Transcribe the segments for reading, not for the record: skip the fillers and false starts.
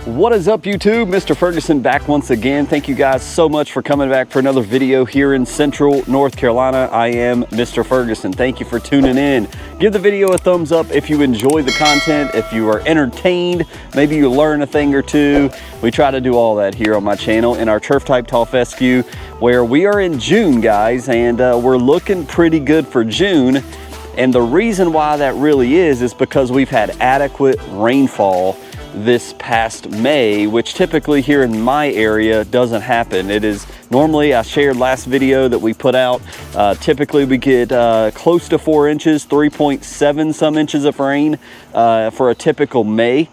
What is up, YouTube? Mr. Ferguson back once again. Thank you guys so much for coming back for another video here in Central North Carolina. I am Mr. Ferguson. Thank you for tuning in. Give the video a thumbs up if you enjoy the content, if you are entertained, maybe you learn a thing or two. We try to do all that here on my channel in our turf type tall fescue, where we are in June, guys, and we're looking pretty good for June. And the reason why that really is because we've had adequate rainfall this past May, which typically here in my area doesn't happen. It is normally, I shared last video that we put out, typically we get close to 4 inches, 3.7 some inches of rain for a typical May.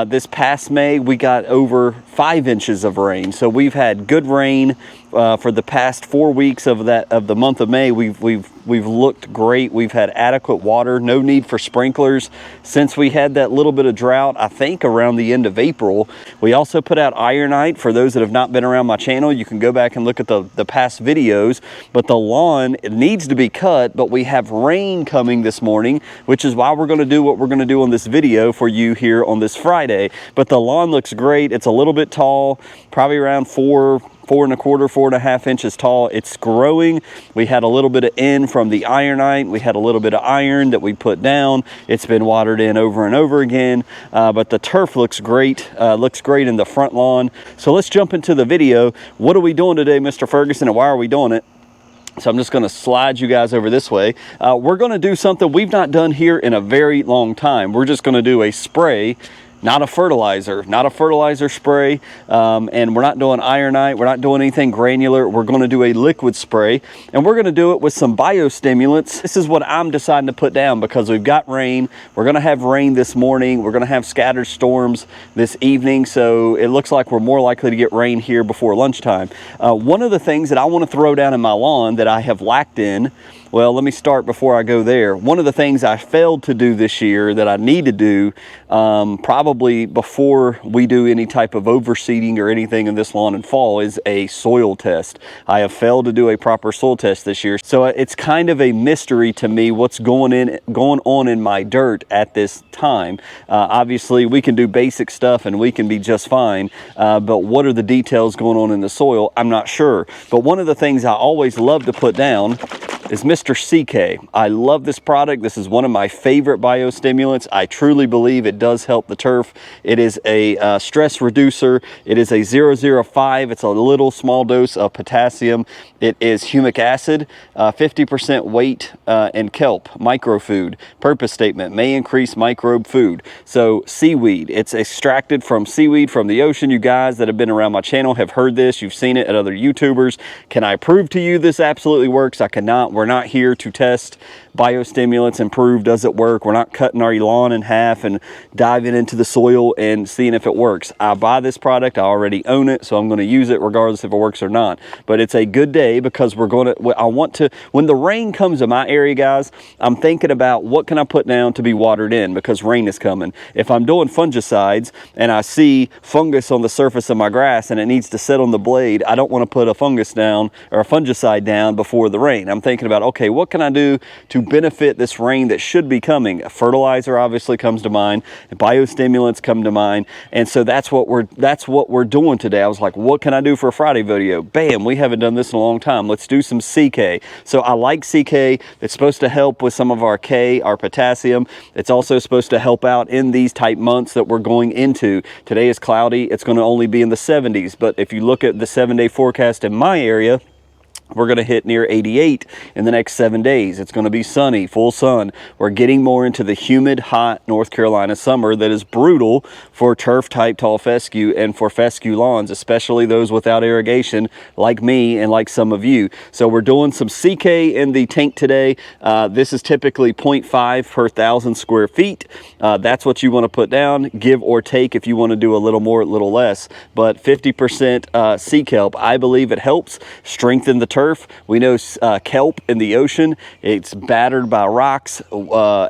This past May, we got over 5 inches of rain. So we've had good rain for the past 4 weeks of the month of May. We've looked great. We've had adequate water, no need for sprinklers. Since we had that little bit of drought, I think around the end of April, we also put out Ironite. For those that have not been around my channel, you can go back and look at the past videos. But the lawn, it needs to be cut, but we have rain coming this morning, which is why we're gonna do what we're gonna do on this video for you here on this Friday. But the lawn looks great. It's a little bit tall, probably around 4.25, 4.5 inches tall. It's growing. We had a little bit of N from the Ironite. We had a little bit of iron that we put down. It's been watered in over and over again, but the turf looks great. Looks great in the front lawn. So let's jump into the video. What are we doing today, Mr. Ferguson, and why are we doing it? So I'm just going to slide you guys over this way. We're going to do something we've not done here in a very long time. We're just going to do a spray, not a fertilizer spray, and we're not doing Ironite, we're not doing anything granular. We're going to do a liquid spray, and we're going to do it with some biostimulants. This is what I'm deciding to put down because we've got rain. We're going to have rain this morning. We're going to have scattered storms this evening, so it looks like we're more likely to get rain here before lunchtime. One of the things that I want to throw down in my lawn that I have lacked in, well, let me start before I go there. One of the things I failed to do this year that I need to do, probably before we do any type of overseeding or anything in this lawn in fall, is a soil test. I have failed to do a proper soil test this year. So it's kind of a mystery to me what's going on in my dirt at this time. Obviously, we can do basic stuff and we can be just fine. But what are the details going on in the soil? I'm not sure. But one of the things I always love to put down is Mr. CK. I love this product. This is one of my favorite biostimulants. I truly believe it does help the turf. It is a stress reducer. It is a 005. It's a little small dose of potassium. It is humic acid, 50% weight, and kelp, microfood. Purpose statement, may increase microbe food. So seaweed, it's extracted from seaweed from the ocean. You guys that have been around my channel have heard this. You've seen it at other YouTubers. Can I prove to you this absolutely works? I cannot. We're not here to test biostimulants and prove does it work. We're not cutting our lawn in half and diving into the soil and seeing if it works. I buy this product, I already own it, so I'm going to use it regardless if it works or not. But it's a good day because I want to, when the rain comes in my area, guys, I'm thinking about what can I put down to be watered in because rain is coming. If I'm doing fungicides and I see fungus on the surface of my grass and it needs to sit on the blade, I don't want to put a fungus down or a fungicide down before the rain. I'm thinking about, okay, what can I do to benefit this rain that should be coming? A fertilizer obviously comes to mind, biostimulants come to mind, and so that's what we're doing today. I was like, what can I do for a Friday video? Bam, we haven't done this in a long time. Let's do some CK. So I like CK. It's supposed to help with some of our K, our potassium. It's also supposed to help out in these type months that we're going into. Today is cloudy. It's going to only be in the 70s, but if you look at the 7-day forecast in my area, we're going to hit near 88 in the next 7 days. It's going to be sunny, full sun. We're getting more into the humid, hot North Carolina summer that is brutal for turf type tall fescue and for fescue lawns, especially those without irrigation like me and like some of you. So we're doing some CK in the tank today. This is typically 0.5 per 1,000 square feet. That's what you want to put down, give or take if you want to do a little more, a little less. But 50% sea kelp, I believe it helps strengthen the turf. We know kelp in the ocean, it's battered by rocks,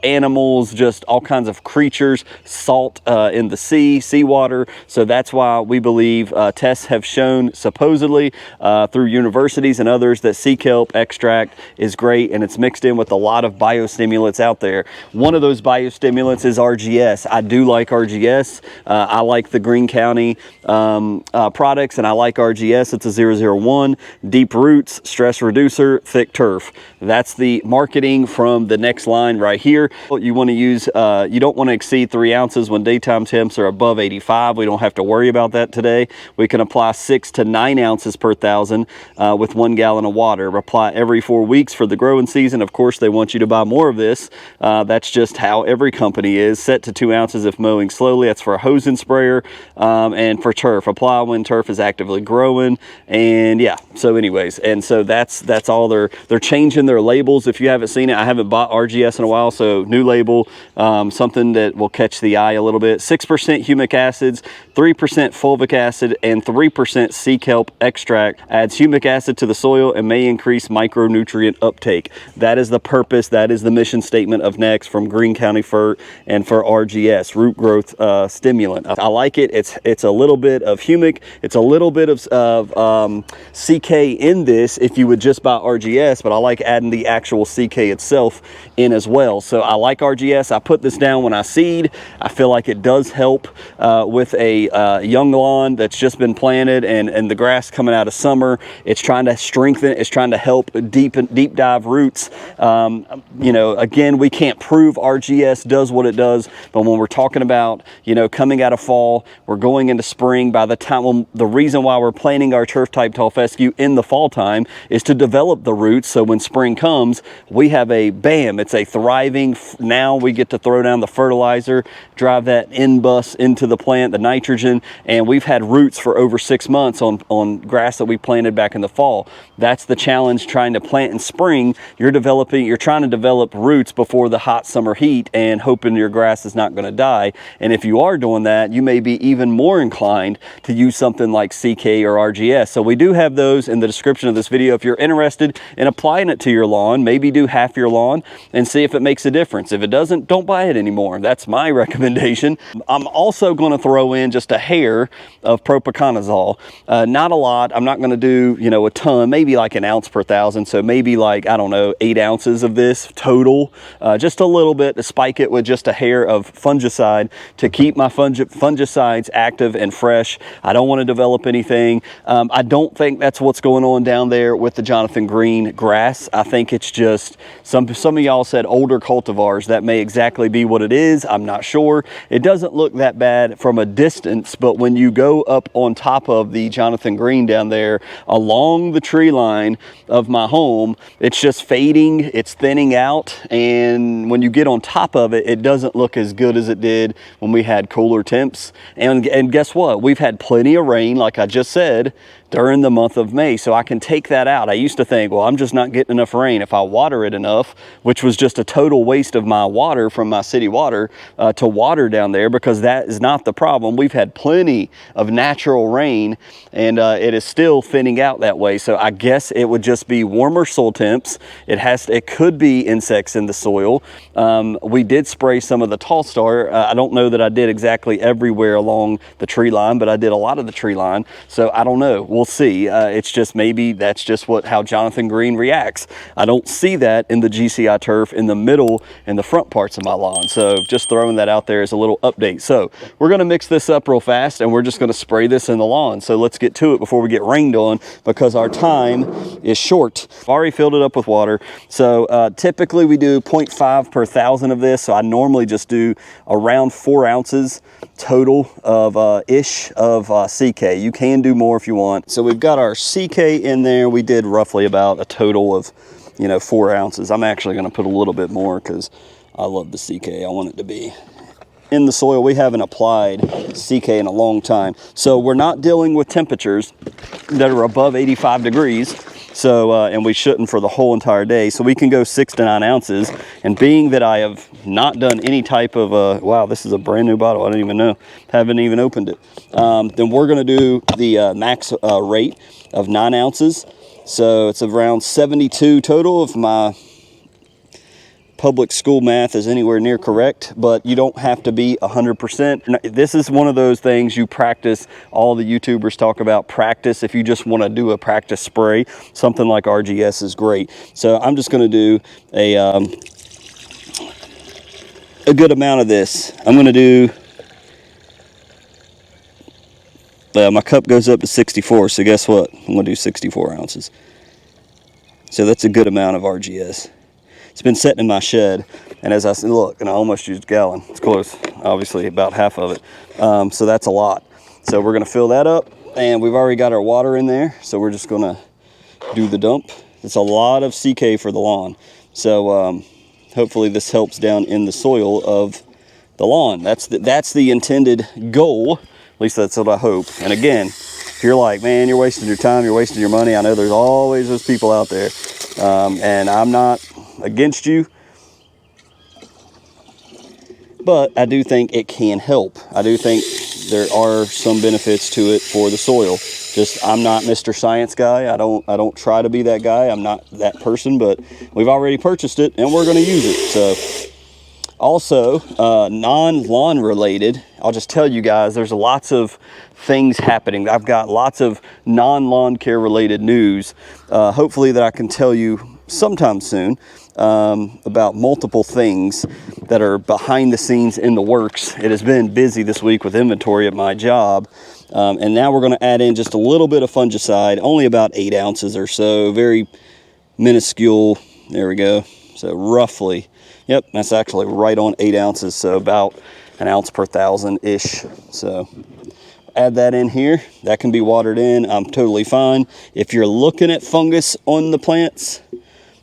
animals, just all kinds of creatures, salt in the seawater. So that's why we believe tests have shown supposedly through universities and others that sea kelp extract is great, and it's mixed in with a lot of biostimulants out there. One of those biostimulants is RGS. I do like RGS. I like the Greene County products, and I like RGS. It's a 001, deep roots, stress reducer, thick turf. That's the marketing from the next line right here. You want to use, you don't want to exceed 3 ounces when daytime temps are above 85. We don't have to worry about that today. We can apply 6 to 9 ounces per thousand with 1 gallon of water. Apply every 4 weeks for the growing season. Of course, they want you to buy more of this. That's just how every company is. Set to 2 ounces if mowing slowly. That's for a hose and sprayer, and for turf. Apply when turf is actively growing. And yeah, so anyways, and so that's all. They're changing their labels. If you haven't seen it, I haven't bought RGS in a while, so new label, something that will catch the eye a little bit. 6% humic acids, 3% fulvic acid, and 3% sea kelp extract adds humic acid to the soil and may increase micronutrient uptake. That is the purpose, that is the mission statement of Next from Greene County Fert and for RGS, root growth stimulant. I like it. It's a little bit of humic, it's a little bit of CK in this if you would just buy RGS, but I like adding the actual CK itself in as well. So I like RGS. I put this down when I seed. I feel like it does help with a young lawn that's just been planted and the grass coming out of summer. It's trying to strengthen, it's trying to help deep dive roots. You know, again, we can't prove RGS does what it does, but when we're talking about, you know, coming out of fall, we're going into spring. By the time, the reason why we're planting our turf type tall fescue in the fall time is to develop the roots, so when spring comes, we have a bam, it's a thriving, now we get to throw down the fertilizer, drive that N-bus into the plant, the nitrogen, and we've had roots for over 6 months on grass that we planted back in the fall. That's the challenge trying to plant in spring. You're trying to develop roots before the hot summer heat and hoping your grass is not going to die. And if you are doing that, you may be even more inclined to use something like CK or RGS. So we do have those in the description of this video. If you're interested in applying it to your lawn, maybe do half your lawn and see if it makes a difference. If it doesn't, don't buy it anymore. That's my recommendation. I'm also going to throw in just a hair of propiconazole. Not a lot. I'm not going to do, you know, a ton, maybe like 1 ounce per thousand. So maybe like, I don't know, 8 ounces of this total, just a little bit to spike it with just a hair of fungicide to keep my fungicides active and fresh. I don't want to develop anything. I don't think that's what's going on down there with the Jonathan Green grass. I think it's just some of y'all said older cultivars. That may exactly be what it is. I'm not sure. It doesn't look that bad from a distance, but when you go up on top of the Jonathan Green down there along the tree line of my home, it's just fading, it's thinning out, and when you get on top of it, it doesn't look as good as it did when we had cooler temps. And guess what? We've had plenty of rain, like I just said, during the month of May, so I can take that out. I used to think, well, I'm just not getting enough rain. If I water it enough, which was just a total waste of my water from my city water to water down there, because that is not the problem. We've had plenty of natural rain, and it is still thinning out that way. So I guess it would just be warmer soil temps. It could be insects in the soil. We did spray some of the Tall Star. I don't know that I did exactly everywhere along the tree line, but I did a lot of the tree line. So I don't know. We'll see. It's just maybe that's just how Jonathan Green reacts. I don't see that in the GCI turf in the middle and the front parts of my lawn. So just throwing that out there as a little update. So we're going to mix this up real fast and we're just going to spray this in the lawn. So let's get to it before we get rained on, because our time is short. I've already filled it up with water. So typically we do 0.5 per thousand of this. So I normally just do around 4 ounces total of CK. You can do more if you want. So we've got our CK in there. We did roughly about a total of, 4 ounces. I'm actually going to put a little bit more because I love the CK. I want it to be in the soil. We haven't applied CK in a long time. So we're not dealing with temperatures that are above 85 degrees. So, and we shouldn't for the whole entire day. So we can go 6 to 9 ounces. And being that I have not done any type of, wow, this is a brand new bottle. I don't even know. Haven't even opened it. Then we're going to do the max rate of 9 ounces. So it's around 72 total if my public school math is anywhere near correct, but you don't have to be 100%. This is one of those things you practice. All the YouTubers talk about practice. If you just want to do a practice spray, something like RGS is great. So I'm just going to do a good amount of this. I'm going to do, my cup goes up to 64, so guess what? I'm going to do 64 ounces. So that's a good amount of RGS. It's been sitting in my shed, and as I said, look, and I almost used a gallon. It's close, obviously about half of it. So that's a lot. So we're gonna fill that up, and we've already got our water in there, so we're just gonna do the dump. It's a lot of CK for the lawn. So hopefully this helps down in the soil of the lawn. That's the intended goal. At least that's what I hope. And again, if you're like, man, you're wasting your time, you're wasting your money, I know there's always those people out there. And I'm not against you, but I do think it can help. I do think there are some benefits to it for the soil. Just, I'm not Mr. Science guy. I don't try to be that guy. I'm not that person, but we've already purchased it and we're going to use it. So also, non-lawn related, I'll just tell you guys, there's lots of things happening. I've got lots of non-lawn care related news, hopefully that I can tell you sometime soon, about multiple things that are behind the scenes in the works. It has been busy this week with inventory at my job. And now we're going to add in just a little bit of fungicide, only about 8 ounces or so, very minuscule. There we go. So roughly, yep, that's actually right on 8 ounces. So about 1 ounce per 1,000-ish. So add that in here. That can be watered in. I'm totally fine. If you're looking at fungus on the plants,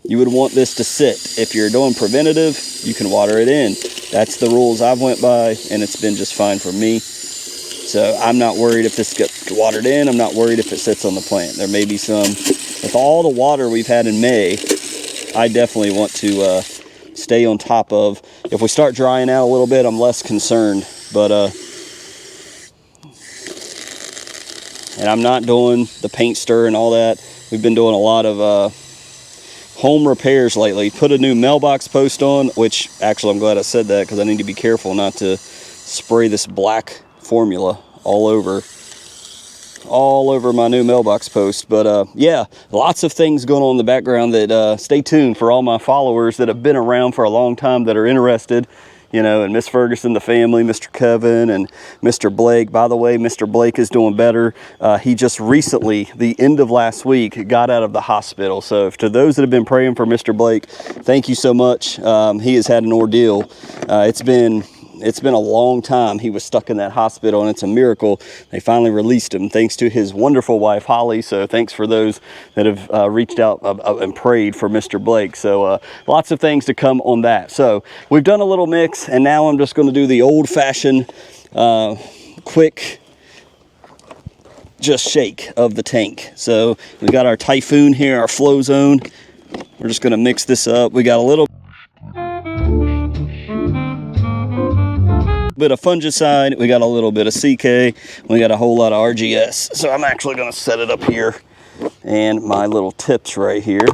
you would want this to sit. If you're doing preventative, you can water it in. That's the rules I've went by, and it's been just fine for me. So I'm not worried if this gets watered in. I'm not worried if it sits on the plant. There may be some, with all the water we've had in May, I definitely want to stay on top of. If we start drying out a little bit, I'm less concerned. But and I'm not doing the paint stir and all that. We've been doing a lot of home repairs lately. Put a new mailbox post on, which actually I'm glad I said that because I need to be careful not to spray this black formula all over my new mailbox post. But yeah, lots of things going on in the background that stay tuned for all my followers that have been around for a long time that are interested, you know, and Miss Ferguson, the family, Mr. Kevin, and Mr. Blake. By the way, Mr. Blake is doing better. He just recently, the end of last week, got out of the hospital. So to those that have been praying for Mr. Blake, thank you so much. He has had an ordeal. It's been a long time. He was stuck in that hospital, and it's a miracle they finally released him, thanks to his wonderful wife, Holly. So thanks for those that have reached out and prayed for Mr. Blake. So lots of things to come on that. So we've done a little mix, and now I'm just going to do the old-fashioned, quick, just shake of the tank. So we got our Typhoon here, our Flow Zone. We're just going to mix this up. We got a little bit of fungicide, we got a little bit of CK, we got a whole lot of RGS. So I'm actually going to set it up here, and my little tips right here,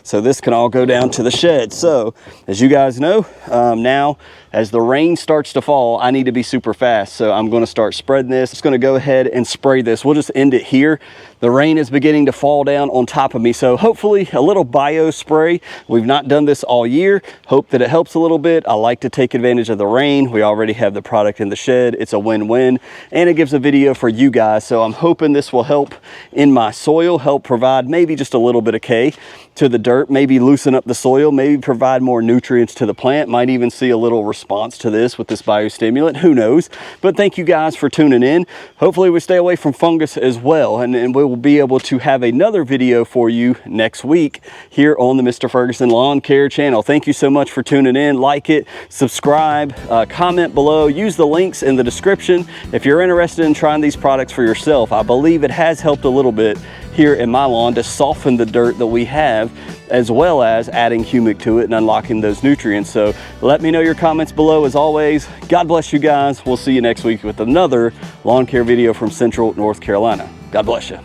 so this can all go down to the shed. So as you guys know, now as the rain starts to fall, I need to be super fast. So I'm going to start spreading this. It's going to go ahead and spray this. We'll just end it here. The rain is beginning to fall down on top of me. So hopefully a little bio spray. We've not done this all year. Hope that it helps a little bit. I like to take advantage of the rain. We already have the product in the shed. It's a win-win, and it gives a video for you guys. So I'm hoping this will help in my soil, help provide maybe just a little bit of K to the dirt, maybe loosen up the soil, maybe provide more nutrients to the plant. Might even see a little response to this with this biostimulant, who knows. But thank you guys for tuning in. Hopefully we stay away from fungus as well, and we will be able to have another video for you next week here on the Mr. Ferguson Lawn Care channel. Thank you so much for tuning in. Like it, subscribe, comment below, use the links in the description if you're interested in trying these products for yourself. I believe it has helped a little bit here in my lawn to soften the dirt that we have, as well as adding humic to it and unlocking those nutrients. So let me know your comments below. As always, God bless you guys. We'll see you next week with another lawn care video from Central North Carolina. God bless you.